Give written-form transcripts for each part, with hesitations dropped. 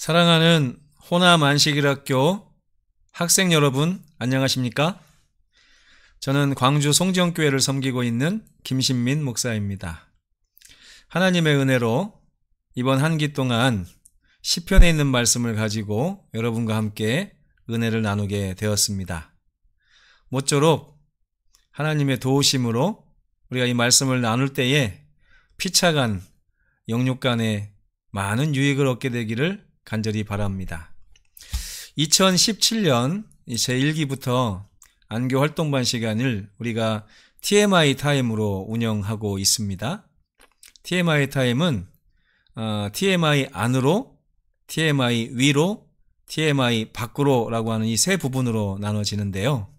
사랑하는 호남 안식일학교 학생 여러분, 안녕하십니까? 저는 광주 송정교회를 섬기고 있는 김신민 목사입니다. 하나님의 은혜로 이번 한 기 동안 시편에 있는 말씀을 가지고 여러분과 함께 은혜를 나누게 되었습니다. 모쪼록 하나님의 도우심으로 우리가 이 말씀을 나눌 때에 피차간 영육 간에 많은 유익을 얻게 되기를 간절히 바랍니다. 2017년 제1기부터 안교 활동반 시간을 우리가 TMI 타임으로 운영하고 있습니다. TMI 타임은 TMI 안으로, TMI 위로, TMI 밖으로라고 하는 이 세 부분으로 나눠지는데요.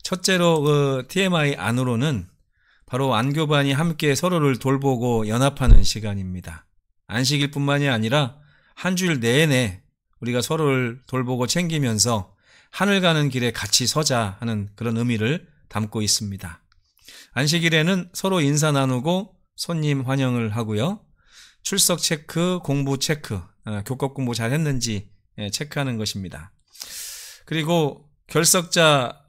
첫째로 TMI 안으로는 바로 안교반이 함께 서로를 돌보고 연합하는 시간입니다. 안식일뿐만이 아니라 한 주일 내내 우리가 서로를 돌보고 챙기면서 하늘 가는 길에 같이 서자 하는 그런 의미를 담고 있습니다. 안식일에는 서로 인사 나누고 손님 환영을 하고요. 출석 체크, 공부 체크, 교과 공부 잘 했는지 체크하는 것입니다. 그리고 결석자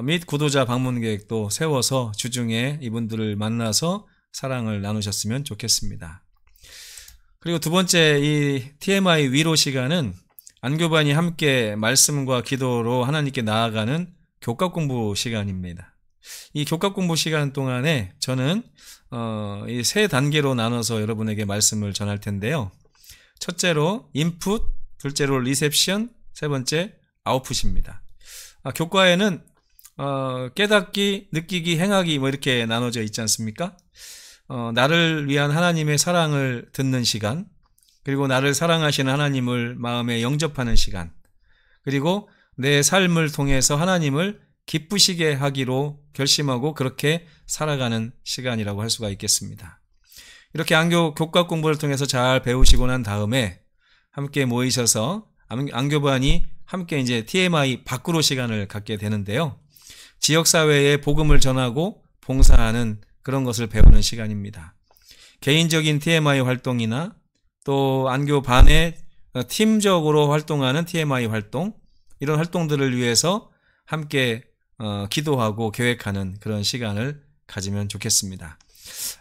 및 구도자 방문 계획도 세워서 주중에 이분들을 만나서 사랑을 나누셨으면 좋겠습니다. 그리고 두 번째 이 TMI 위로 시간은 안교반이 함께 말씀과 기도로 하나님께 나아가는 교과 공부 시간입니다. 이 교과 공부 시간 동안에 저는 이 세 단계로 나눠서 여러분에게 말씀을 전할 텐데요. 첫째로 인풋, 둘째로 리셉션, 세 번째 아웃풋입니다. 교과에는 깨닫기, 느끼기, 행하기 뭐 이렇게 나눠져 있지 않습니까? 나를 위한 하나님의 사랑을 듣는 시간, 그리고 나를 사랑하시는 하나님을 마음에 영접하는 시간, 그리고 내 삶을 통해서 하나님을 기쁘시게 하기로 결심하고 그렇게 살아가는 시간이라고 할 수가 있겠습니다. 이렇게 안교 교과 공부를 통해서 잘 배우시고 난 다음에 함께 모이셔서 안교반이 함께 이제 TMI 밖으로 시간을 갖게 되는데요. 지역사회에 복음을 전하고 봉사하는 그런 것을 배우는 시간입니다. 개인적인 TMI 활동이나 또 안교 반에 팀적으로 활동하는 TMI 활동, 이런 활동들을 위해서 함께 기도하고 계획하는 그런 시간을 가지면 좋겠습니다.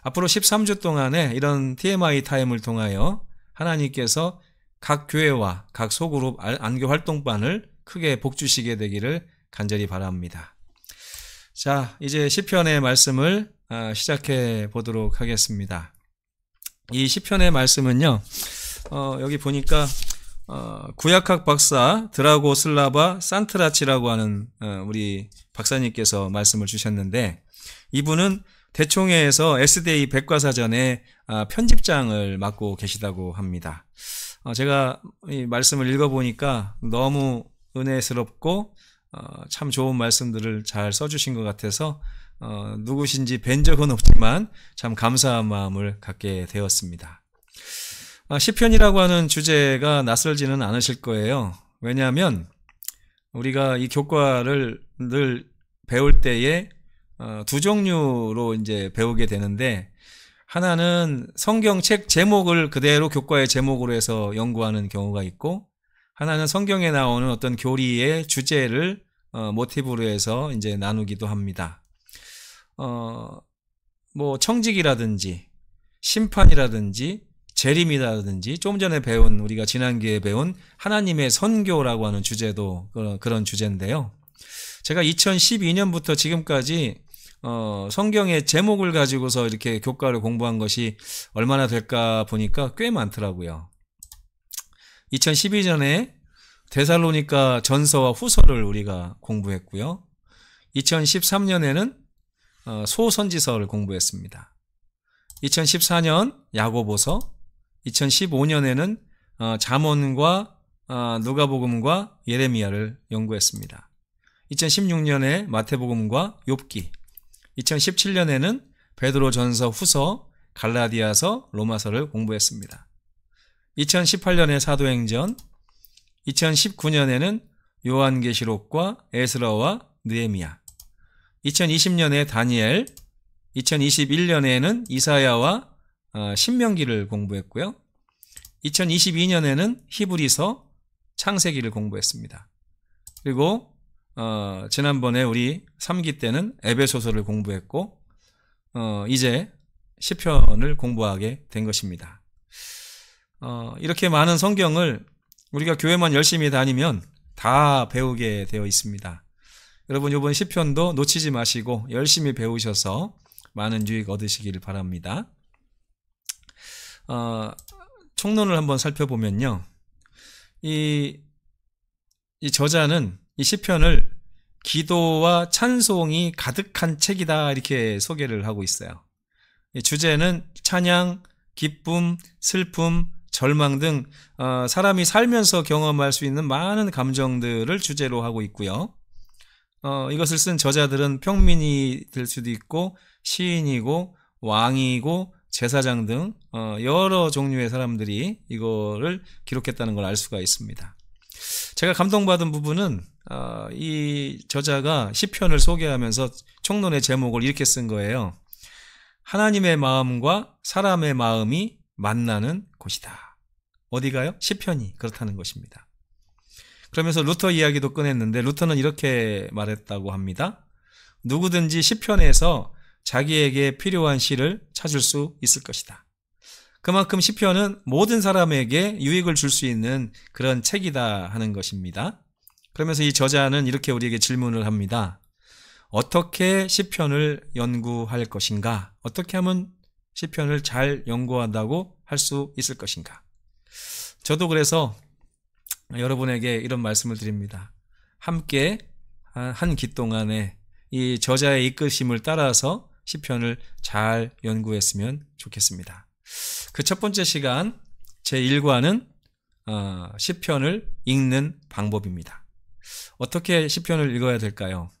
앞으로 13주 동안에 이런 TMI 타임을 통하여 하나님께서 각 교회와 각 소그룹 안교 활동반을 크게 복주시게 되기를 간절히 바랍니다. 자, 이제 시편의 말씀을 시작해 보도록 하겠습니다. 이 시편의 말씀은요, 여기 보니까 구약학 박사 드라고 슬라바 산트라치라고 하는 우리 박사님께서 말씀을 주셨는데, 이분은 대총회에서 SDA 백과사전의 편집장을 맡고 계시다고 합니다. 제가 이 말씀을 읽어보니까 너무 은혜스럽고 참 좋은 말씀들을 잘 써주신 것 같아서 누구신지 뵌 적은 없지만 참 감사한 마음을 갖게 되었습니다. 시편이라고 하는 주제가 낯설지는 않으실 거예요. 왜냐하면 우리가 이 교과를 늘 배울 때에 두 종류로 이제 배우게 되는데, 하나는 성경책 제목을 그대로 교과의 제목으로 해서 연구하는 경우가 있고, 하나는 성경에 나오는 어떤 교리의 주제를 모티브로 해서 이제 나누기도 합니다. 뭐 청직이라든지 심판이라든지 재림이라든지 좀 전에 배운, 우리가 지난기에 배운 하나님의 선교라고 하는 주제도 그런 주제인데요. 제가 2012년부터 지금까지 성경의 제목을 가지고서 이렇게 교과를 공부한 것이 얼마나 될까 보니까 꽤 많더라고요. 2012년에 데살로니가 전서와 후서를 우리가 공부했고요. 2013년에는 소선지서를 공부했습니다. 2014년 야고보서, 2015년에는 잠언과 누가복음과 예레미야를 연구했습니다. 2016년에 마태복음과 욥기, 2017년에는 베드로 전서, 후서, 갈라디아서, 로마서를 공부했습니다. 2018년에 사도행전, 2019년에는 요한계시록과 에스라와 느헤미야, 2020년에 다니엘, 2021년에는 이사야와 신명기를 공부했고요. 2022년에는 히브리서, 창세기를 공부했습니다. 그리고 지난번에 우리 3기 때는 에베소서를 공부했고 이제 시편을 공부하게 된 것입니다. 이렇게 많은 성경을 우리가 교회만 열심히 다니면 다 배우게 되어 있습니다. 여러분 이번 시편도 놓치지 마시고 열심히 배우셔서 많은 유익 얻으시기를 바랍니다. 총론을 한번 살펴보면요. 이 저자는 이 시편을 기도와 찬송이 가득한 책이다 이렇게 소개를 하고 있어요. 주제는 찬양, 기쁨, 슬픔, 절망 등 사람이 살면서 경험할 수 있는 많은 감정들을 주제로 하고 있고요. 이것을 쓴 저자들은 평민이 될 수도 있고 시인이고 왕이고 제사장 등 여러 종류의 사람들이 이거를 기록했다는 걸 알 수가 있습니다. 제가 감동받은 부분은 이 저자가 시편을 소개하면서 총론의 제목을 이렇게 쓴 거예요. 하나님의 마음과 사람의 마음이 만나는 곳이다. 어디가요? 시편이 그렇다는 것입니다. 그러면서 루터 이야기도 꺼냈는데 루터는 이렇게 말했다고 합니다. 누구든지 시편에서 자기에게 필요한 시를 찾을 수 있을 것이다. 그만큼 시편은 모든 사람에게 유익을 줄 수 있는 그런 책이다 하는 것입니다. 그러면서 이 저자는 이렇게 우리에게 질문을 합니다. 어떻게 시편을 연구할 것인가? 어떻게 하면 시편을 잘 연구한다고 할 수 있을 것인가? 저도 그래서 여러분에게 이런 말씀을 드립니다. 함께 한 기 동안에 이 저자의 이끄심을 따라서 시편을 잘 연구했으면 좋겠습니다. 그 첫 번째 시간 제1과는 시편을 읽는 방법입니다. 어떻게 시편을 읽어야 될까요?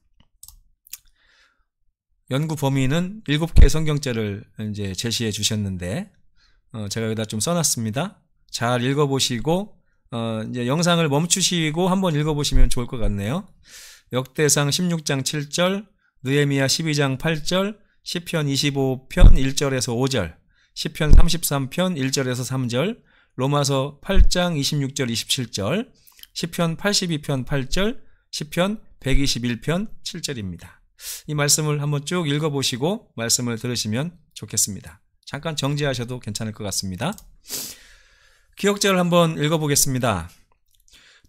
연구 범위는 7개의 성경제를 이제 제시해 주셨는데 제가 여기다 좀 써놨습니다. 잘 읽어보시고 이제 영상을 멈추시고 한번 읽어보시면 좋을 것 같네요. 역대상 16장 7절, 느헤미야 12장 8절, 시편 25편 1절에서 5절, 시편 33편 1절에서 3절, 로마서 8장 26절 27절, 시편 82편 8절, 시편 121편 7절입니다. 이 말씀을 한번 쭉 읽어보시고 말씀을 들으시면 좋겠습니다. 잠깐 정지하셔도 괜찮을 것 같습니다. 기억절을 한번 읽어보겠습니다.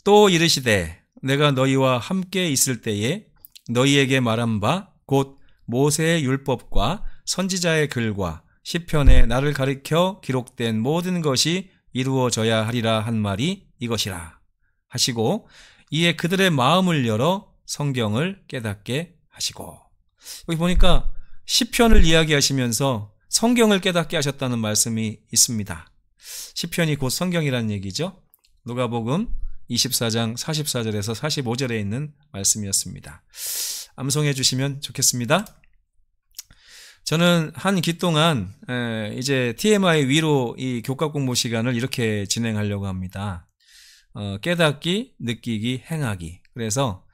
또 이르시되 내가 너희와 함께 있을 때에 너희에게 말한 바 곧 모세의 율법과 선지자의 글과 시편에 나를 가리켜 기록된 모든 것이 이루어져야 하리라 한 말이 이것이라 하시고 이에 그들의 마음을 열어 성경을 깨닫게 하시고 여기 보니까 시편을 이야기하시면서 성경을 깨닫게 하셨다는 말씀이 있습니다. 시편이 곧 성경이라는 얘기죠. 누가복음 24장 44절에서 45절에 있는 말씀이었습니다. 암송해 주시면 좋겠습니다. 저는 한 기 동안 이제 TMI 위로 이 교과 공부 시간을 이렇게 진행하려고 합니다. 깨닫기, 느끼기, 행하기. 그래서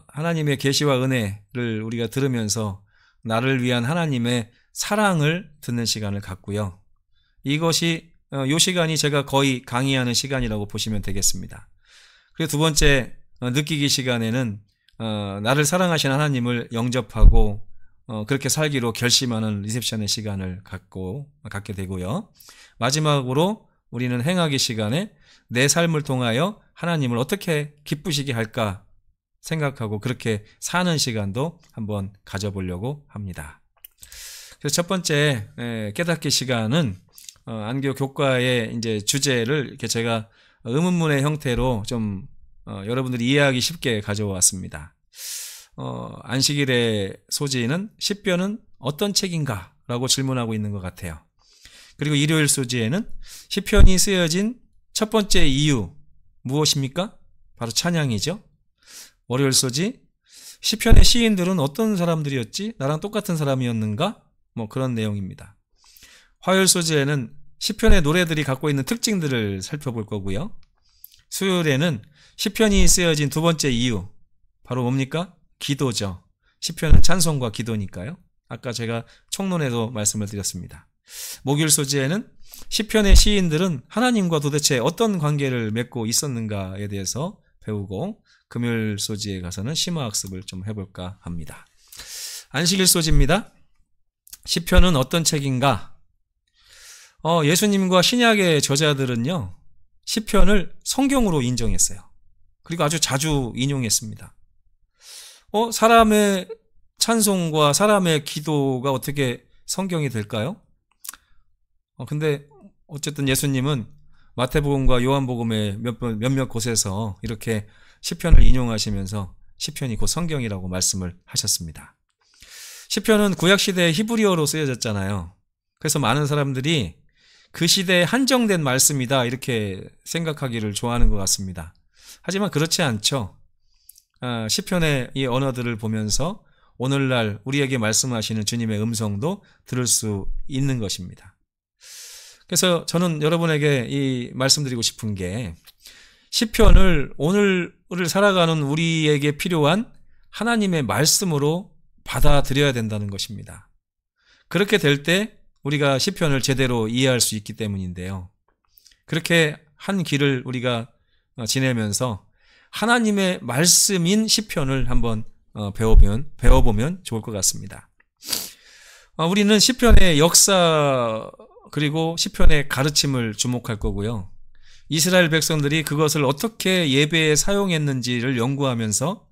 하나님의 계시와 은혜를 우리가 들으면서 나를 위한 하나님의 사랑을 듣는 시간을 갖고요. 이것이 이 시간이 제가 거의 강의하는 시간이라고 보시면 되겠습니다. 그리고 두 번째 느끼기 시간에는 나를 사랑하신 하나님을 영접하고 그렇게 살기로 결심하는 리셉션의 시간을 갖게 되고요. 마지막으로 우리는 행하기 시간에 내 삶을 통하여 하나님을 어떻게 기쁘시게 할까 생각하고 그렇게 사는 시간도 한번 가져보려고 합니다. 그래서 첫 번째 깨닫기 시간은 안교 교과의 이제 주제를 이렇게 제가 의문문의 형태로 좀 여러분들이 이해하기 쉽게 가져왔습니다. 안식일의 소지는 시편은 어떤 책인가? 라고 질문하고 있는 것 같아요. 그리고 일요일 소지에는 시편이 쓰여진 첫 번째 이유 무엇입니까? 바로 찬양이죠. 월요일 소지 시편의 시인들은 어떤 사람들이었지? 나랑 똑같은 사람이었는가? 뭐 그런 내용입니다. 화요일 소지에는 시편의 노래들이 갖고 있는 특징들을 살펴볼 거고요. 수요일에는 시편이 쓰여진 두 번째 이유 바로 뭡니까? 기도죠. 시편은 찬송과 기도니까요. 아까 제가 총론에도 말씀을 드렸습니다. 목요일 소재에는 시편의 시인들은 하나님과 도대체 어떤 관계를 맺고 있었는가에 대해서 배우고, 금요일 소지에 가서는 심화학습을 좀 해볼까 합니다. 안식일 소지입니다. 시편은 어떤 책인가? 예수님과 신약의 저자들은요, 시편을 성경으로 인정했어요. 그리고 아주 자주 인용했습니다. 사람의 찬송과 사람의 기도가 어떻게 성경이 될까요? 근데 어쨌든 예수님은 마태복음과 요한복음의 몇몇 곳에서 이렇게 시편을 인용하시면서 시편이 곧 성경이라고 말씀을 하셨습니다. 시편은 구약시대의 히브리어로 쓰여졌잖아요. 그래서 많은 사람들이 그 시대에 한정된 말씀이다 이렇게 생각하기를 좋아하는 것 같습니다. 하지만 그렇지 않죠. 시편의 이 언어들을 보면서 오늘날 우리에게 말씀하시는 주님의 음성도 들을 수 있는 것입니다. 그래서 저는 여러분에게 이 말씀드리고 싶은 게, 시편을 오늘을 살아가는 우리에게 필요한 하나님의 말씀으로 받아들여야 된다는 것입니다. 그렇게 될 때 우리가 시편을 제대로 이해할 수 있기 때문인데요. 그렇게 한 길을 우리가 지내면서 하나님의 말씀인 시편을 한번 배워보면 좋을 것 같습니다. 우리는 시편의 역사 그리고 시편의 가르침을 주목할 거고요. 이스라엘 백성들이 그것을 어떻게 예배에 사용했는지를 연구하면서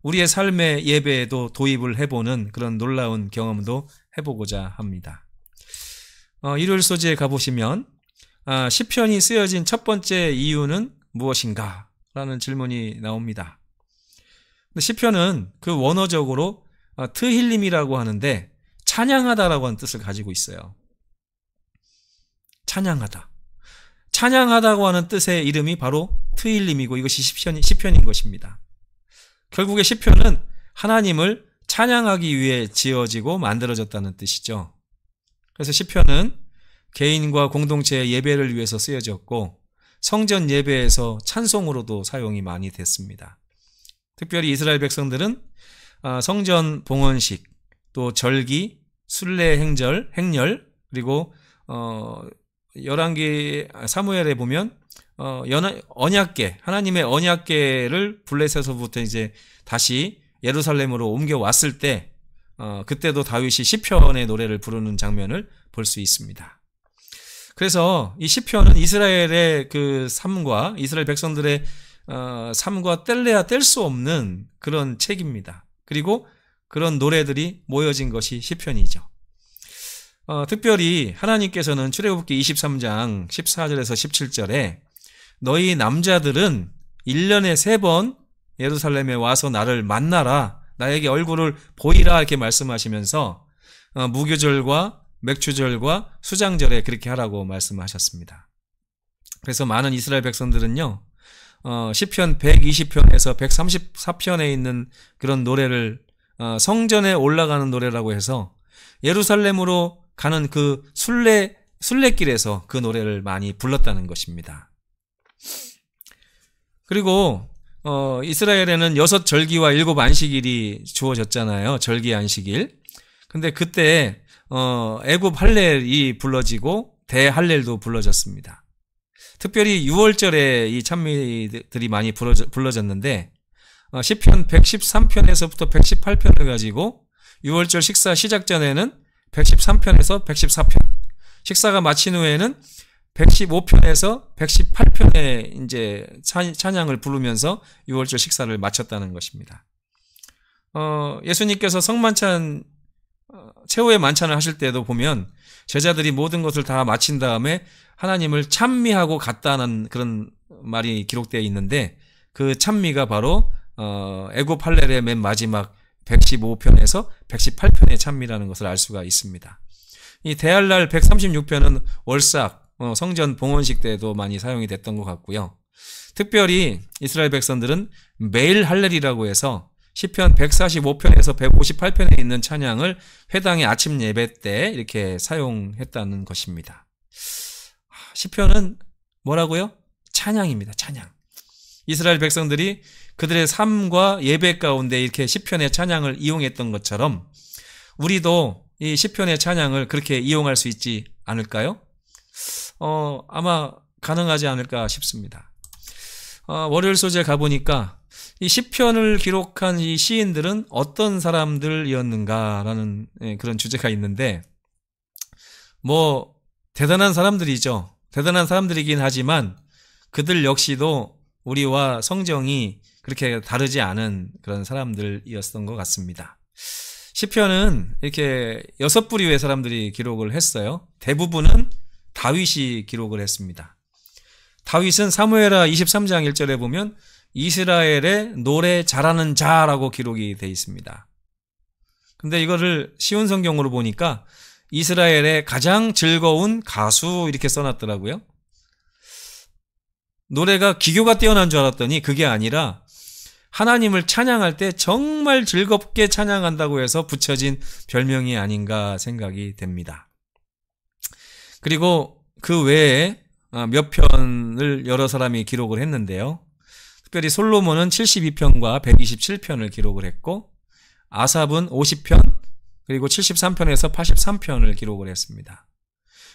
우리의 삶의 예배에도 도입을 해보는 그런 놀라운 경험도 해보고자 합니다. 일요일 소지에 가보시면 시편이 쓰여진 첫 번째 이유는 무엇인가? 라는 질문이 나옵니다. 시편은 그 원어적으로 트힐림이라고 하는데 찬양하다라고 하는 뜻을 가지고 있어요. 찬양하다. 찬양하다고 하는 뜻의 이름이 바로 트힐림이고 이것이 시편인 것입니다. 결국에 시편은 하나님을 찬양하기 위해 지어지고 만들어졌다는 뜻이죠. 그래서 시편은 개인과 공동체의 예배를 위해서 쓰여졌고 성전 예배에서 찬송으로도 사용이 많이 됐습니다. 특별히 이스라엘 백성들은 성전 봉헌식, 또 절기, 순례 행렬, 그리고 열왕기 사무엘에 보면 언약궤, 하나님의 언약궤를 블레셋에서부터 이제 다시 예루살렘으로 옮겨왔을 때 그때도 다윗이 시편의 노래를 부르는 장면을 볼 수 있습니다. 그래서 이 시편은 이스라엘의 그 삶과 이스라엘 백성들의 삶과 뗄래야 뗄 수 없는 그런 책입니다. 그리고 그런 노래들이 모여진 것이 시편이죠. 특별히 하나님께서는 출애굽기 23장 14절에서 17절에 너희 남자들은 1년에 3번 예루살렘에 와서 나를 만나라, 나에게 얼굴을 보이라 이렇게 말씀하시면서 무교절과 맥추절과 수장절에 그렇게 하라고 말씀하셨습니다. 그래서 많은 이스라엘 백성들은요, 시편 120편에서 134편에 있는 그런 노래를 성전에 올라가는 노래라고 해서 예루살렘으로 가는 그 순례길에서 그 노래를 많이 불렀다는 것입니다. 그리고 이스라엘에는 6절기와 7 안식일이 주어졌잖아요. 절기 안식일. 근데 그때 애굽 할렐이 불러지고 대할렐도 불러졌습니다. 특별히 6월절에 이 찬미들이 많이 불러졌는데 시편 113편에서부터 118편을 가지고 6월절 식사 시작 전에는 113편에서 114편, 식사가 마친 후에는 115편에서 118편에 이제 찬양을 부르면서 6월절 식사를 마쳤다는 것입니다. 예수님께서 성만찬 최후의 만찬을 하실 때도 보면 제자들이 모든 것을 다 마친 다음에 하나님을 찬미하고 갔다는 그런 말이 기록되어 있는데 그 찬미가 바로 애굽 할렐의 맨 마지막 115편에서 118편의 찬미라는 것을 알 수가 있습니다. 이 대할날 136편은 월삭 성전 봉헌식 때도 많이 사용이 됐던 것 같고요. 특별히 이스라엘 백성들은 매일 할렐이라고 해서 시편 145편에서 158편에 있는 찬양을 회당의 아침 예배 때 이렇게 사용했다는 것입니다. 시편은 뭐라고요? 찬양입니다. 찬양. 이스라엘 백성들이 그들의 삶과 예배 가운데 이렇게 시편의 찬양을 이용했던 것처럼 우리도 이 시편의 찬양을 그렇게 이용할 수 있지 않을까요? 아마 가능하지 않을까 싶습니다. 월요일 소재 가보니까 이 시편을 기록한 이 시인들은 어떤 사람들이었는가라는 그런 주제가 있는데, 뭐 대단한 사람들이죠. 대단한 사람들이긴 하지만 그들 역시도 우리와 성정이 그렇게 다르지 않은 그런 사람들이었던 것 같습니다. 시편은 이렇게 6부류의 사람들이 기록을 했어요. 대부분은 다윗이 기록을 했습니다. 다윗은 사무엘하 23장 1절에 보면 이스라엘의 노래 잘하는 자라고 기록이 되어 있습니다. 근데 이거를 쉬운 성경으로 보니까 이스라엘의 가장 즐거운 가수 이렇게 써놨더라고요. 노래가 기교가 뛰어난 줄 알았더니 그게 아니라 하나님을 찬양할 때 정말 즐겁게 찬양한다고 해서 붙여진 별명이 아닌가 생각이 됩니다. 그리고 그 외에 몇 편을 여러 사람이 기록을 했는데요. 특별히 솔로몬은 72편과 127편을 기록을 했고, 아삽은 50편, 그리고 73편에서 83편을 기록을 했습니다.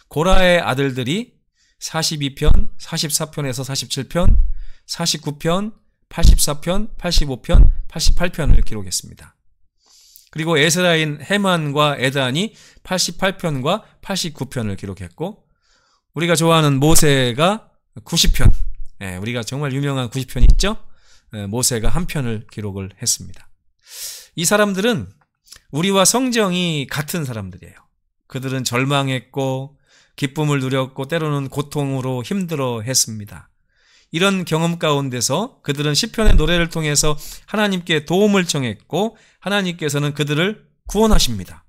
고라의 아들들이 42편, 44편에서 47편, 49편, 84편, 85편, 88편을 기록했습니다. 그리고 에스라인 헤만과 에단이 88편과 89편을 기록했고, 우리가 좋아하는 모세가 90편, 우리가 정말 유명한 90편이 있죠? 모세가 한 편을 기록을 했습니다. 이 사람들은 우리와 성정이 같은 사람들이에요. 그들은 절망했고 기쁨을 누렸고 때로는 고통으로 힘들어 했습니다. 이런 경험 가운데서 그들은 시편의 노래를 통해서 하나님께 도움을 청했고 하나님께서는 그들을 구원하십니다.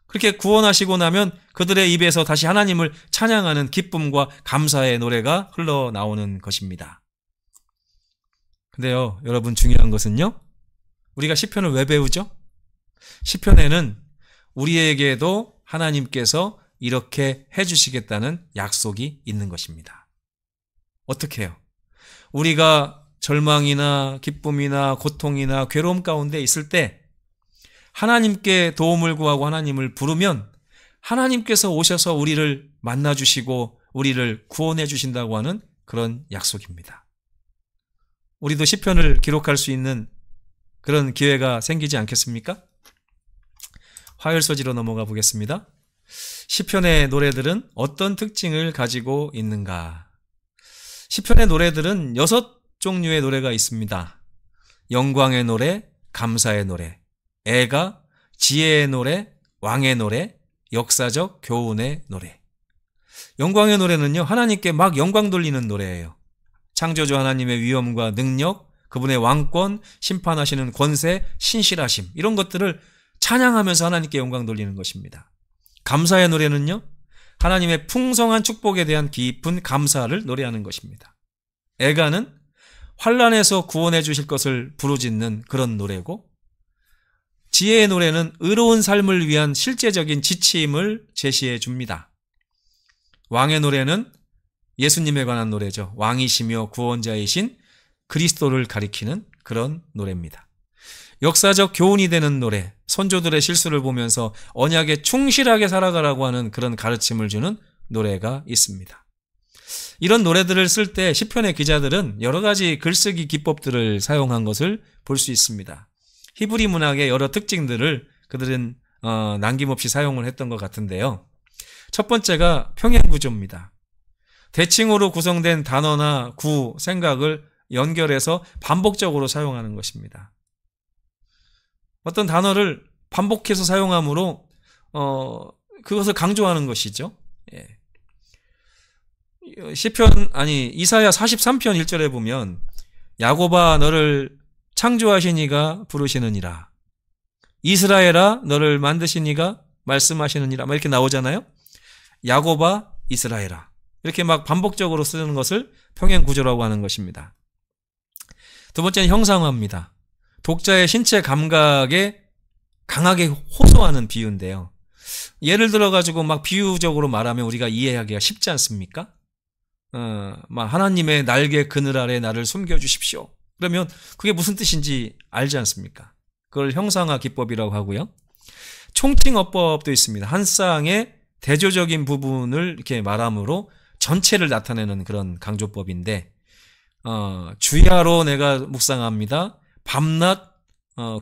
그렇게 구원하시고 나면 그들의 입에서 다시 하나님을 찬양하는 기쁨과 감사의 노래가 흘러나오는 것입니다. 근데요, 여러분, 중요한 것은요, 우리가 시편을 왜 배우죠? 시편에는 우리에게도 하나님께서 이렇게 해주시겠다는 약속이 있는 것입니다. 어떻게 해요? 우리가 절망이나 기쁨이나 고통이나 괴로움 가운데 있을 때 하나님께 도움을 구하고 하나님을 부르면 하나님께서 오셔서 우리를 만나주시고 우리를 구원해 주신다고 하는 그런 약속입니다. 우리도 시편을 기록할 수 있는 그런 기회가 생기지 않겠습니까? 화요일 소지로 넘어가 보겠습니다. 시편의 노래들은 어떤 특징을 가지고 있는가? 시편의 노래들은 6종류의 노래가 있습니다. 영광의 노래, 감사의 노래, 애가, 지혜의 노래, 왕의 노래, 역사적 교훈의 노래. 영광의 노래는요, 하나님께 막 영광 돌리는 노래예요. 창조주 하나님의 위엄과 능력, 그분의 왕권, 심판하시는 권세, 신실하심, 이런 것들을 찬양하면서 하나님께 영광 돌리는 것입니다. 감사의 노래는요, 하나님의 풍성한 축복에 대한 깊은 감사를 노래하는 것입니다. 애가는 환난에서 구원해 주실 것을 부르짖는 그런 노래고, 지혜의 노래는 의로운 삶을 위한 실제적인 지침을 제시해 줍니다. 왕의 노래는 예수님에 관한 노래죠. 왕이시며 구원자이신 그리스도를 가리키는 그런 노래입니다. 역사적 교훈이 되는 노래, 선조들의 실수를 보면서 언약에 충실하게 살아가라고 하는 그런 가르침을 주는 노래가 있습니다. 이런 노래들을 쓸 때 시편의 기자들은 여러 가지 글쓰기 기법들을 사용한 것을 볼 수 있습니다. 히브리 문학의 여러 특징들을 그들은 남김없이 사용을 했던 것 같은데요. 첫 번째가 평행구조입니다. 대칭으로 구성된 단어나 구, 생각을 연결해서 반복적으로 사용하는 것입니다. 어떤 단어를 반복해서 사용함으로 그것을 강조하는 것이죠. 이사야 43편 1절에 보면 야곱아 너를 창조하신 이가 부르시느니라, 이스라엘아 너를 만드신 이가 말씀하시느니라, 이렇게 나오잖아요. 야곱아, 이스라엘아, 이렇게 막 반복적으로 쓰는 것을 평행구조라고 하는 것입니다. 두 번째는 형상화입니다. 독자의 신체 감각에 강하게 호소하는 비유인데요. 예를 들어가지고 막 비유적으로 말하면 우리가 이해하기가 쉽지 않습니까? 막 하나님의 날개 그늘 아래 나를 숨겨주십시오. 그러면 그게 무슨 뜻인지 알지 않습니까? 그걸 형상화 기법이라고 하고요. 총칭어법도 있습니다. 한 쌍의 대조적인 부분을 이렇게 말함으로 전체를 나타내는 그런 강조법인데, 주야로 내가 묵상합니다. 밤낮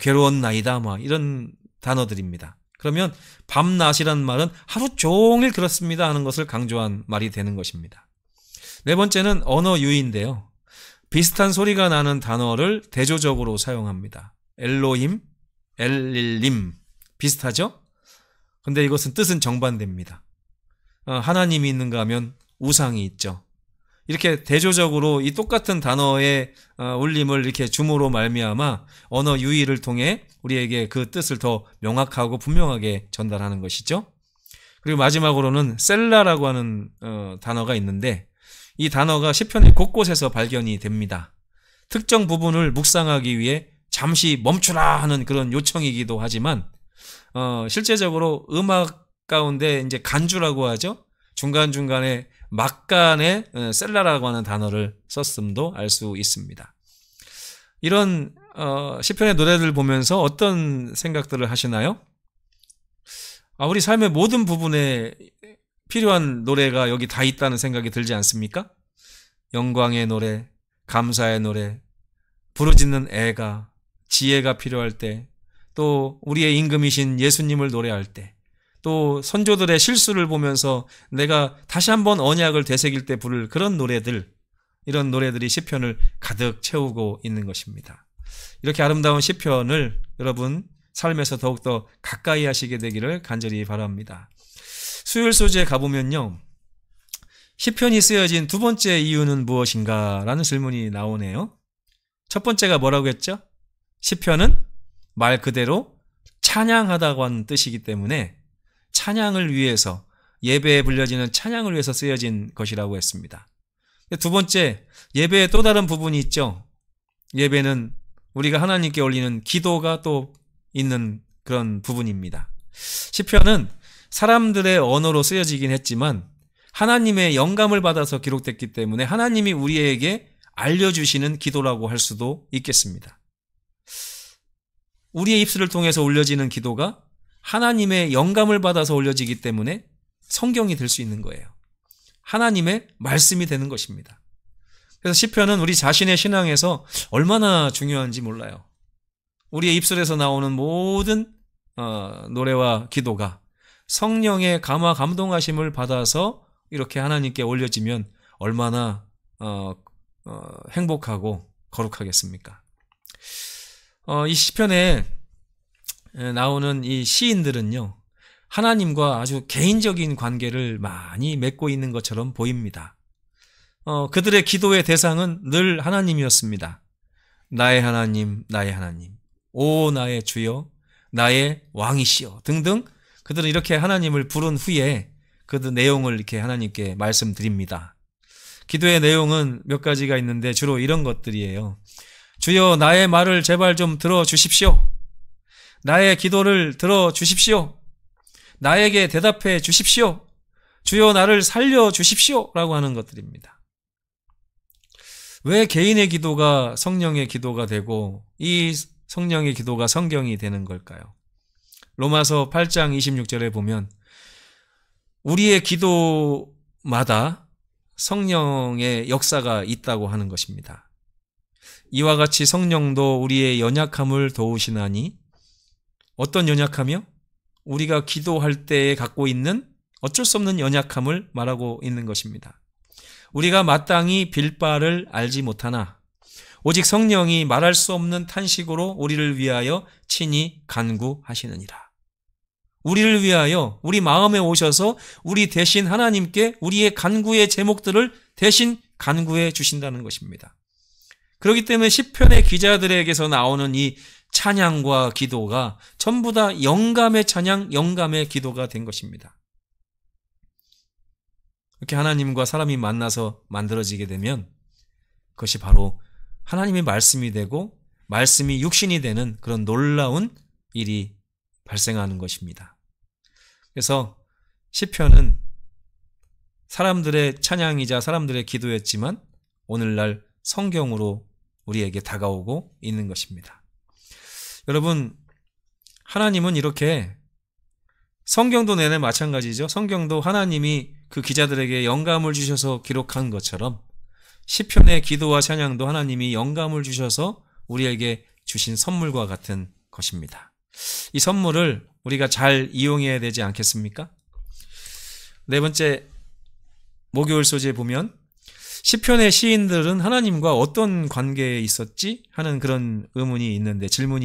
괴로운 나이다, 뭐 이런 단어들입니다. 그러면 밤낮이란 말은 하루 종일 그렇습니다 하는 것을 강조한 말이 되는 것입니다. 네 번째는 언어 유희인데요. 비슷한 소리가 나는 단어를 대조적으로 사용합니다. 엘로힘, 엘릴림 비슷하죠? 근데 이것은 뜻은 정반대입니다. 하나님이 있는가 하면 우상이 있죠. 이렇게 대조적으로 이 똑같은 단어의 울림을 이렇게 줌으로 말미암아 언어 유희를 통해 우리에게 그 뜻을 더 명확하고 분명하게 전달하는 것이죠. 그리고 마지막으로는 셀라라고 하는 단어가 있는데, 이 단어가 시편의 곳곳에서 발견이 됩니다. 특정 부분을 묵상하기 위해 잠시 멈추라 하는 그런 요청이기도 하지만, 실제적으로 음악 가운데 이제 간주라고 하죠. 중간중간에 막간에 셀라라고 하는 단어를 썼음도 알 수 있습니다. 이런 시편의 노래들 보면서 어떤 생각들을 하시나요? 우리 삶의 모든 부분에 필요한 노래가 여기 다 있다는 생각이 들지 않습니까? 영광의 노래, 감사의 노래, 부르짖는 애가, 지혜가 필요할 때, 또 우리의 임금이신 예수님을 노래할 때, 또 선조들의 실수를 보면서 내가 다시 한번 언약을 되새길 때 부를 그런 노래들, 이런 노래들이 시편을 가득 채우고 있는 것입니다. 이렇게 아름다운 시편을 여러분 삶에서 더욱더 가까이 하시게 되기를 간절히 바랍니다. 수요일 소재에 가보면요, 시편이 쓰여진 두 번째 이유는 무엇인가 라는 질문이 나오네요. 첫 번째가 뭐라고 했죠? 시편은 말 그대로 찬양하다고 하는 뜻이기 때문에 찬양을 위해서, 예배에 불려지는 찬양을 위해서 쓰여진 것이라고 했습니다. 두 번째, 예배의 또 다른 부분이 있죠. 예배는 우리가 하나님께 올리는 기도가 또 있는 그런 부분입니다. 시편은 사람들의 언어로 쓰여지긴 했지만 하나님의 영감을 받아서 기록됐기 때문에 하나님이 우리에게 알려주시는 기도라고 할 수도 있겠습니다. 우리의 입술을 통해서 올려지는 기도가 하나님의 영감을 받아서 올려지기 때문에 성경이 될 수 있는 거예요. 하나님의 말씀이 되는 것입니다. 그래서 시편은 우리 자신의 신앙에서 얼마나 중요한지 몰라요. 우리의 입술에서 나오는 모든 노래와 기도가 성령의 감화 감동하심을 받아서 이렇게 하나님께 올려지면 얼마나 행복하고 거룩하겠습니까? 이 시편에 나오는 이 시인들은요, 하나님과 아주 개인적인 관계를 많이 맺고 있는 것처럼 보입니다. 그들의 기도의 대상은 늘 하나님이었습니다. 나의 하나님, 나의 하나님, 오 나의 주여, 나의 왕이시여 등등, 그들은 이렇게 하나님을 부른 후에 그 내용을 이렇게 하나님께 말씀드립니다. 기도의 내용은 몇 가지가 있는데 주로 이런 것들이에요. 주여, 나의 말을 제발 좀 들어주십시오. 나의 기도를 들어주십시오. 나에게 대답해 주십시오. 주여, 나를 살려주십시오 라고 하는 것들입니다. 왜 개인의 기도가 성령의 기도가 되고 이 성령의 기도가 성경이 되는 걸까요? 로마서 8장 26절에 보면 우리의 기도마다 성령의 역사가 있다고 하는 것입니다. 이와 같이 성령도 우리의 연약함을 도우시나니, 어떤 연약함이요? 우리가 기도할 때에 갖고 있는 어쩔 수 없는 연약함을 말하고 있는 것입니다. 우리가 마땅히 빌 바를 알지 못하나 오직 성령이 말할 수 없는 탄식으로 우리를 위하여 친히 간구하시느니라. 우리를 위하여 우리 마음에 오셔서 우리 대신 하나님께 우리의 간구의 제목들을 대신 간구해 주신다는 것입니다. 그렇기 때문에 시편의 기자들에게서 나오는 이 찬양과 기도가 전부 다 영감의 찬양, 영감의 기도가 된 것입니다. 이렇게 하나님과 사람이 만나서 만들어지게 되면 그것이 바로 하나님의 말씀이 되고 말씀이 육신이 되는 그런 놀라운 일이 발생하는 것입니다. 그래서 시편은 사람들의 찬양이자 사람들의 기도였지만 오늘날 성경으로 우리에게 다가오고 있는 것입니다. 여러분, 하나님은 이렇게 성경도 내내 마찬가지죠. 성경도 하나님이 그 기자들에게 영감을 주셔서 기록한 것처럼 시편의 기도와 찬양도 하나님이 영감을 주셔서 우리에게 주신 선물과 같은 것입니다. 이 선물을 우리가 잘 이용해야 되지 않겠습니까? 네 번째 목요일 소재에 보면 시편의 시인들은 하나님과 어떤 관계에 있었지? 하는 그런 질문이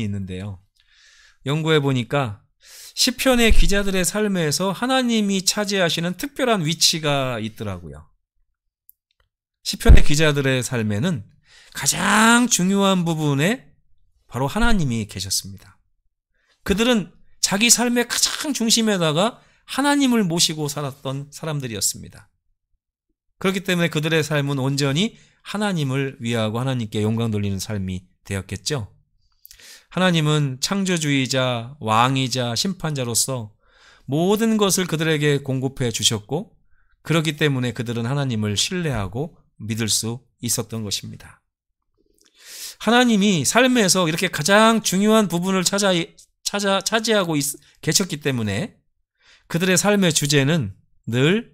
있는데요. 연구해 보니까 시편의 기자들의 삶에서 하나님이 차지하시는 특별한 위치가 있더라고요. 시편의 기자들의 삶에는 가장 중요한 부분에 바로 하나님이 계셨습니다. 그들은 자기 삶의 가장 중심에다가 하나님을 모시고 살았던 사람들이었습니다. 그렇기 때문에 그들의 삶은 온전히 하나님을 위하고 하나님께 영광 돌리는 삶이 되었겠죠. 하나님은 창조주이자 왕이자 심판자로서 모든 것을 그들에게 공급해 주셨고, 그렇기 때문에 그들은 하나님을 신뢰하고 믿을 수 있었던 것입니다. 하나님이 삶에서 이렇게 가장 중요한 부분을 차지하고 계셨기 때문에 그들의 삶의 주제는 늘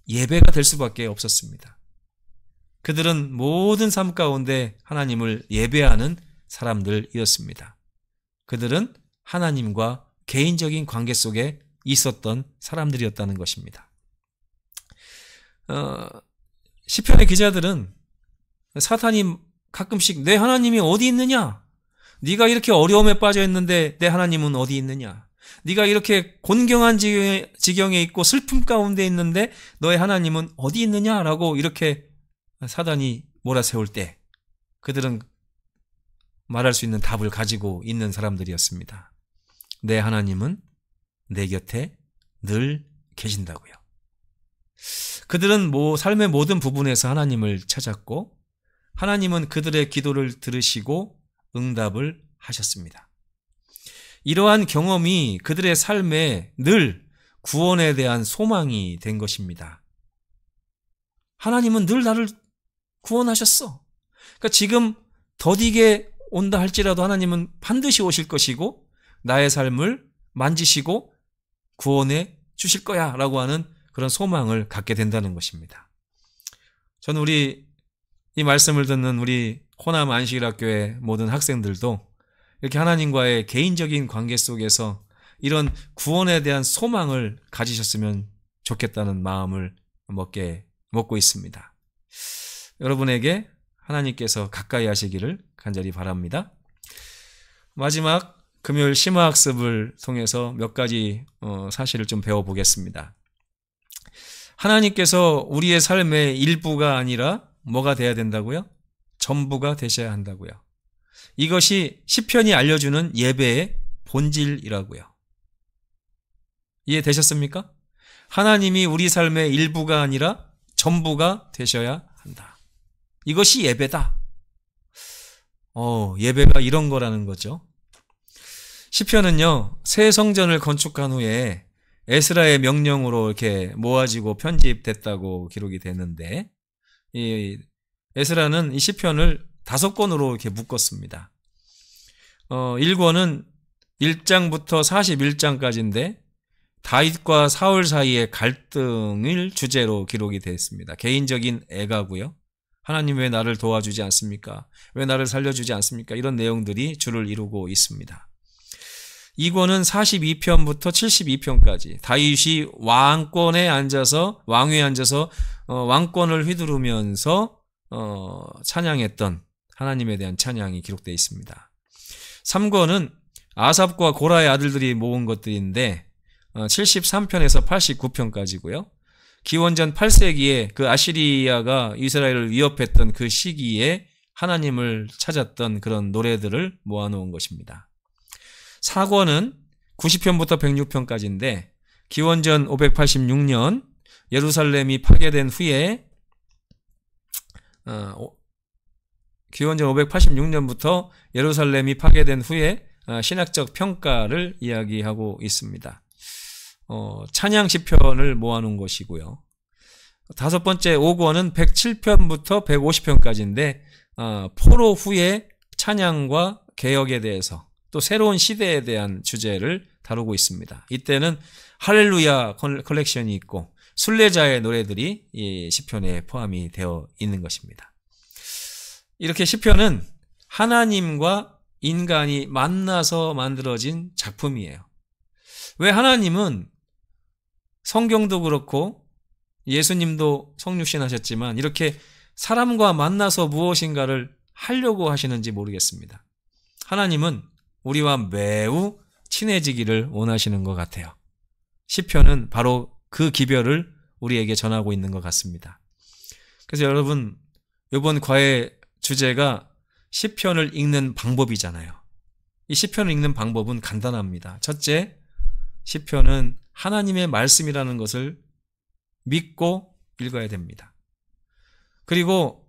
예배가 될 수밖에 없었습니다. 그들은 모든 삶 가운데 하나님을 예배하는 사람들이었습니다. 그들은 하나님과 개인적인 관계 속에 있었던 사람들이었다는 것입니다. 시편의 기자들은 사탄이 가끔씩 내 하나님이 어디 있느냐? 네가 이렇게 어려움에 빠져 있는데 내 하나님은 어디 있느냐? 네가 이렇게 곤경한 지경에 있고 슬픔 가운데 있는데 너의 하나님은 어디 있느냐라고 이렇게 사단이 몰아세울 때 그들은 말할 수 있는 답을 가지고 있는 사람들이었습니다. 내 하나님은 내 곁에 늘 계신다고요. 그들은 삶의 모든 부분에서 하나님을 찾았고 하나님은 그들의 기도를 들으시고 응답을 하셨습니다. 이러한 경험이 그들의 삶에 늘 구원에 대한 소망이 된 것입니다. 하나님은 늘 나를 구원하셨어. 그러니까 지금 더디게 온다 할지라도 하나님은 반드시 오실 것이고 나의 삶을 만지시고 구원해 주실 거야 라고 하는 그런 소망을 갖게 된다는 것입니다. 저는 이 말씀을 듣는 우리 호남 안식일학교의 모든 학생들도 이렇게 하나님과의 개인적인 관계 속에서 이런 구원에 대한 소망을 가지셨으면 좋겠다는 마음을 먹고 있습니다. 여러분에게 하나님께서 가까이 하시기를 간절히 바랍니다. 마지막 금요일 심화학습을 통해서 몇 가지 사실을 좀 배워보겠습니다. 하나님께서 우리의 삶의 일부가 아니라 뭐가 돼야 된다고요? 전부가 되셔야 한다고요. 이것이 시편이 알려주는 예배의 본질이라고요. 이해되셨습니까? 하나님이 우리 삶의 일부가 아니라 전부가 되셔야 한다. 이것이 예배다. 예배가 이런 거라는 거죠. 시편은요, 새 성전을 건축한 후에 에스라의 명령으로 이렇게 모아지고 편집됐다고 기록이 되는데, 이 에스라는 이 시편을 5권으로 이렇게 묶었습니다. 1권은 1장부터 41장까지인데 다윗과 사울 사이의 갈등을 주제로 기록이 되어 있습니다. 개인적인 애가고요. 하나님 왜 나를 도와주지 않습니까? 왜 나를 살려주지 않습니까? 이런 내용들이 주를 이루고 있습니다. 2권은 42편부터 72편까지 다윗이 왕위에 앉아서 왕권을 휘두르면서 찬양했던 하나님에 대한 찬양이 기록되어 있습니다. 3권은 아삽과 고라의 아들들이 모은 것들인데 73편에서 89편까지고요. 기원전 8세기에 그 아시리아가 이스라엘을 위협했던 그 시기에 하나님을 찾았던 그런 노래들을 모아놓은 것입니다. 4권은 90편부터 106편까지인데 기원전 586년 예루살렘이 파괴된 후에 기원전 586년부터 예루살렘이 파괴된 후에 신학적 평가를 이야기하고 있습니다. 찬양 시편을 모아놓은 것이고요. 5번째 5권은 107편부터 150편까지인데 포로 후의 찬양과 개혁에 대해서 또 새로운 시대에 대한 주제를 다루고 있습니다. 이때는 할렐루야 컬렉션이 있고 순례자의 노래들이 이 시편에 포함이 되어 있는 것입니다. 이렇게 시편은 하나님과 인간이 만나서 만들어진 작품이에요. 왜 하나님은 성경도 그렇고 예수님도 성육신 하셨지만 이렇게 사람과 만나서 무엇인가를 하려고 하시는지 모르겠습니다. 하나님은 우리와 매우 친해지기를 원하시는 것 같아요. 시편은 바로 그 기별을 우리에게 전하고 있는 것 같습니다. 그래서 여러분, 이번 과외 주제가 시편을 읽는 방법이잖아요. 이 시편을 읽는 방법은 간단합니다. 첫째, 시편은 하나님의 말씀이라는 것을 믿고 읽어야 됩니다. 그리고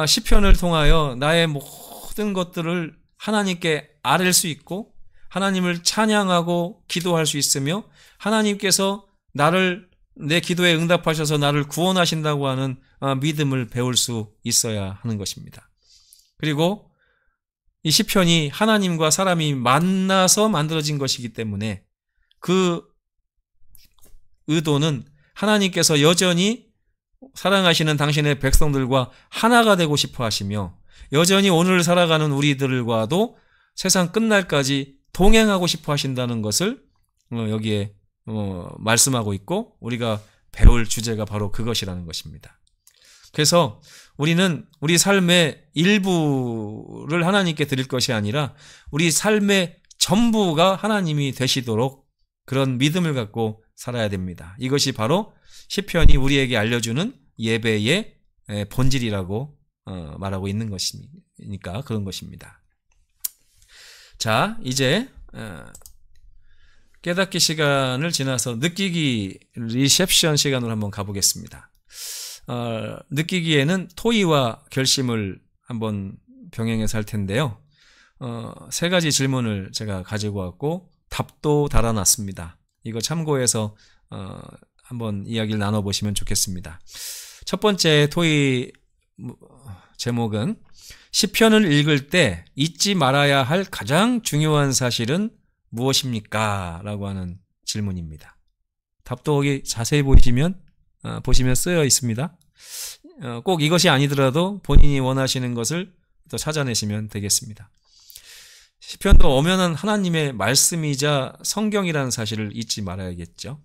시편을 통하여 나의 모든 것들을 하나님께 아뢰 수 있고 하나님을 찬양하고 기도할 수 있으며 하나님께서 내 기도에 응답하셔서 나를 구원하신다고 하는 믿음을 배울 수 있어야 하는 것입니다. 그리고 이 시편이 하나님과 사람이 만나서 만들어진 것이기 때문에 그 의도는 하나님께서 여전히 사랑하시는 당신의 백성들과 하나가 되고 싶어 하시며 여전히 오늘 살아가는 우리들과도 세상 끝날까지 동행하고 싶어 하신다는 것을 여기에 말씀하고 있고 우리가 배울 주제가 바로 그것이라는 것입니다. 그래서 우리는 우리 삶의 일부를 하나님께 드릴 것이 아니라 우리 삶의 전부가 하나님이 되시도록 그런 믿음을 갖고 살아야 됩니다. 이것이 바로 시편이 우리에게 알려주는 예배의 본질이라고 말하고 있는 것이니까 그런 것입니다. 자, 이제 깨닫기 시간을 지나서 느끼기 리셉션 시간으로 한번 가보겠습니다. 느끼기에는 토의와 결심을 한번 병행해서 할 텐데요. 세 가지 질문을 제가 가지고 왔고 답도 달아놨습니다. 이거 참고해서 한번 이야기를 나눠보시면 좋겠습니다. 첫 번째 토의 제목은 시편을 읽을 때 잊지 말아야 할 가장 중요한 사실은 무엇입니까? 라고 하는 질문입니다. 답도 여기 자세히 보시면 쓰여 있습니다. 꼭 이것이 아니더라도 본인이 원하시는 것을 또 찾아내시면 되겠습니다. 시편도 엄연한 하나님의 말씀이자 성경이라는 사실을 잊지 말아야겠죠.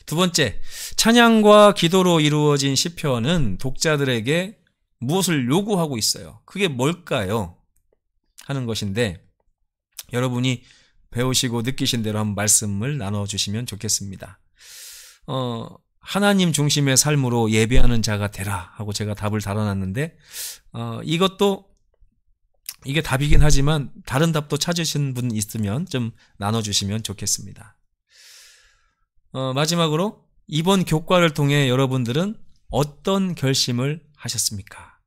두 번째, 찬양과 기도로 이루어진 시편은 독자들에게 무엇을 요구하고 있어요? 그게 뭘까요? 하는 것인데 여러분이 배우시고 느끼신 대로 한번 말씀을 나눠주시면 좋겠습니다. 하나님 중심의 삶으로 예배하는 자가 되라 하고 제가 답을 달아놨는데 이게 답이긴 하지만 다른 답도 찾으신 분 있으면 좀 나눠주시면 좋겠습니다. 마지막으로 이번 교과를 통해 여러분들은 어떤 결심을 하셨습니까?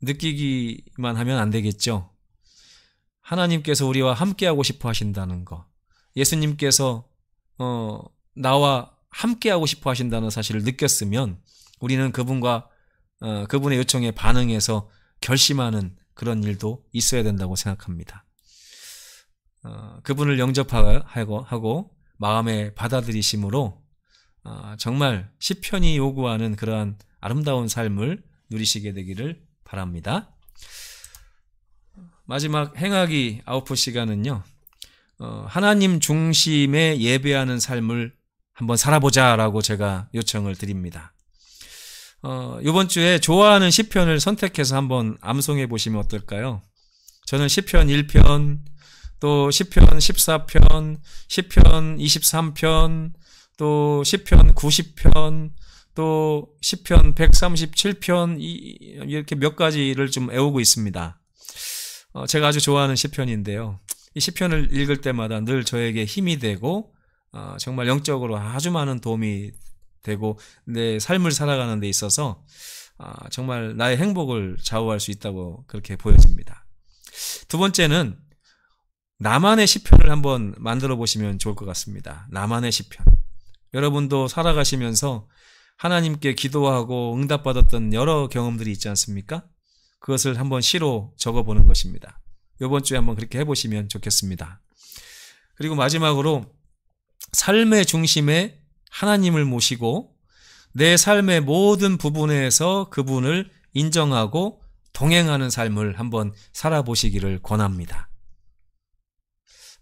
느끼기만 하면 안 되겠죠. 하나님께서 우리와 함께하고 싶어 하신다는 거, 예수님께서 나와 함께하고 싶어 하신다는 사실을 느꼈으면 우리는 그분의 요청에 반응해서 결심하는 그런 일도 있어야 된다고 생각합니다. 그분을 영접하고 마음에 받아들이심으로 정말 시편이 요구하는 그러한 아름다운 삶을 누리시게 되기를 바랍니다. 마지막 행하기 아웃풋 시간은요. 하나님 중심의 예배하는 삶을 한번 살아보자라고 제가 요청을 드립니다. 이번 주에 좋아하는 시편을 선택해서 한번 암송해 보시면 어떨까요? 저는 시편 1편, 또 시편 14편, 시편 23편, 또 시편 90편, 또 시편 137편 이렇게 몇 가지를 좀 애우고 있습니다. 제가 아주 좋아하는 시편인데요. 이 시편을 읽을 때마다 늘 저에게 힘이 되고 정말 영적으로 아주 많은 도움이 되고 내 삶을 살아가는 데 있어서 정말 나의 행복을 좌우할 수 있다고 그렇게 보여집니다. 두 번째는 나만의 시편을 한번 만들어 보시면 좋을 것 같습니다. 나만의 시편. 여러분도 살아가시면서 하나님께 기도하고 응답받았던 여러 경험들이 있지 않습니까? 그것을 한번 시로 적어보는 것입니다. 이번 주에 한번 그렇게 해보시면 좋겠습니다. 그리고 마지막으로 삶의 중심에 하나님을 모시고 내 삶의 모든 부분에서 그분을 인정하고 동행하는 삶을 한번 살아보시기를 권합니다.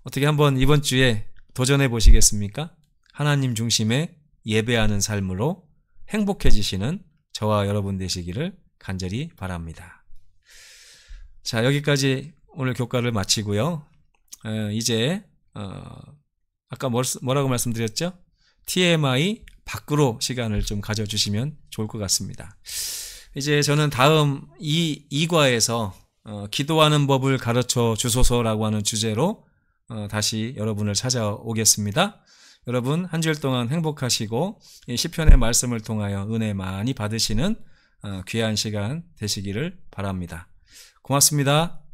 어떻게 한번 이번 주에 도전해 보시겠습니까? 하나님 중심에 예배하는 삶으로 행복해지시는 저와 여러분 되시기를 간절히 바랍니다. 자, 여기까지 오늘 교과를 마치고요. 이제 아까 뭐라고 말씀드렸죠? TMI 밖으로 시간을 좀 가져주시면 좋을 것 같습니다. 이제 저는 다음 2과에서 기도하는 법을 가르쳐 주소서라고 하는 주제로 다시 여러분을 찾아오겠습니다. 여러분 한 주일 동안 행복하시고 이 시편의 말씀을 통하여 은혜 많이 받으시는 귀한 시간 되시기를 바랍니다. 고맙습니다.